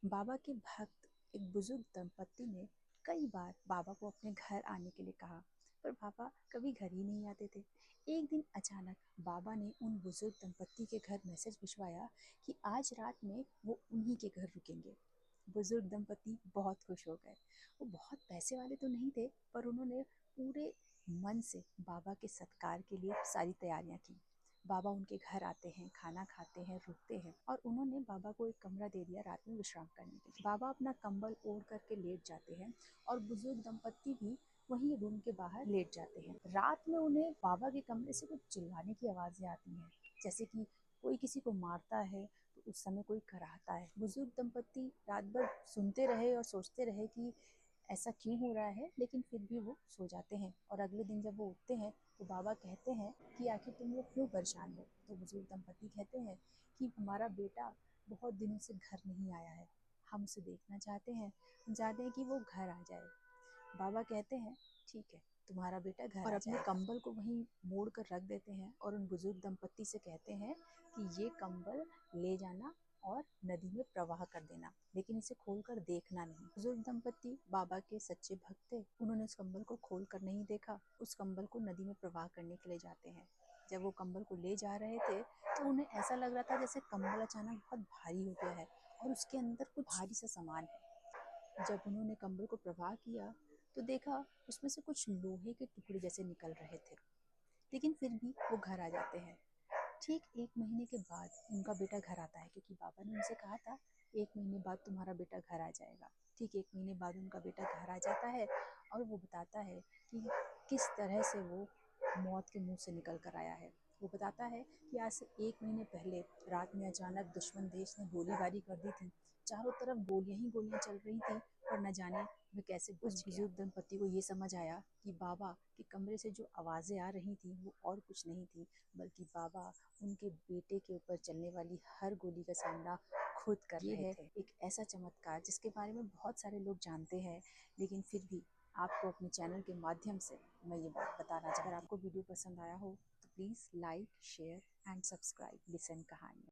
बाबा के भक्त एक बुजुर्ग दंपत्ति ने कई बार बाबा को अपने घर आने के लिए कहा, पर बाबा कभी घर ही नहीं आते थे। एक दिन अचानक बाबा ने उन बुजुर्ग दंपत्ति के घर मैसेज भिजवाया कि आज रात में वो उन्हीं के घर रुकेंगे। बुजुर्ग दंपत्ति बहुत खुश हो गए। वो बहुत पैसे वाले तो नहीं थे, पर उन्होंने पूरे मन से बाबा के सत्कार के लिए सारी तैयारियां की। बाबा उनके घर आते हैं, खाना खाते हैं, रुकते हैं और उन्होंने बाबा को एक कमरा दे दिया रात में विश्राम करने के लिए। बाबा अपना कंबल ओढ़ करके लेट जाते हैं और बुजुर्ग दंपत्ति भी वहीं रूम के बाहर लेट जाते हैं। रात में उन्हें बाबा के कमरे से कुछ चिल्लाने की आवाजें आती हैं, जैसे कि कोई किसी को मारता है तो उस समय कोई कराहता है। बुजुर्ग दंपत्ति रात भर सुनते रहे और सोचते रहे कि ऐसा क्यों हो रहा है, लेकिन फिर भी वो सो जाते हैं। और अगले दिन जब वो उठते हैं तो बाबा कहते हैं कि आखिर तुम लोग क्यों परेशान हो। तो बुजुर्ग दंपत्ति कहते हैं कि हमारा बेटा बहुत दिनों से घर नहीं आया है, हम उसे देखना चाहते हैं, हम चाहते हैं कि वो घर आ जाए। बाबा कहते हैं ठीक है, तुम्हारा बेटा घर और अपने कंबल को वहीं मोड़ कर रख देते हैं और उन बुजुर्ग दंपत्ति से कहते हैं कि ये कंबल ले जाना और नदी में प्रवाह कर देना, लेकिन इसे खोलकर देखना नहीं। बुजुर्ग दंपत्ति बाबा के सच्चे भक्त थे। उन्होंने उस कंबल को खोलकर नहीं देखा, उस कंबल को नदी में प्रवाह करने के लिए जाते हैं। जब वो कंबल को ले जा रहे थे तो उन्हें ऐसा लग रहा था जैसे कंबल अचानक बहुत भारी हो गया है और उसके अंदर कुछ भारी सा सामान है। जब उन्होंने कंबल को प्रवाह किया तो देखा उसमें से कुछ लोहे के टुकड़े जैसे निकल रहे थे, लेकिन फिर भी वो घर आ जाते हैं। ठीक 1 महीने के बाद उनका बेटा घर आता है, क्योंकि बाबा ने उनसे कहा था 1 महीने बाद तुम्हारा बेटा घर आ जाएगा। ठीक 1 महीने बाद उनका बेटा घर आ जाता है और वो बताता है कि किस तरह से वो मौत के मुंह से निकल कर आया है। वो बताता है कि आज से 1 महीने पहले रात में अचानक दुश्मन देश ने गोलीबारी कर दी थी। चारों तरफ गोलियां ही गोलियां चल रही थी और न जाने वे कैसे उस बुजुर्ग दंपत्ति को ये समझ आया कि बाबा के कमरे से जो आवाज़ें आ रही थी वो और कुछ नहीं थी, बल्कि बाबा उनके बेटे के ऊपर चलने वाली हर गोली का सामना खुद कर रहे थे। एक ऐसा चमत्कार जिसके बारे में बहुत सारे लोग जानते हैं, लेकिन फिर भी आपको अपने चैनल के माध्यम से मैं ये बात बताना चाहती हूँ। अगर आपको वीडियो पसंद आया हो तो please like, share and subscribe listen कहानी।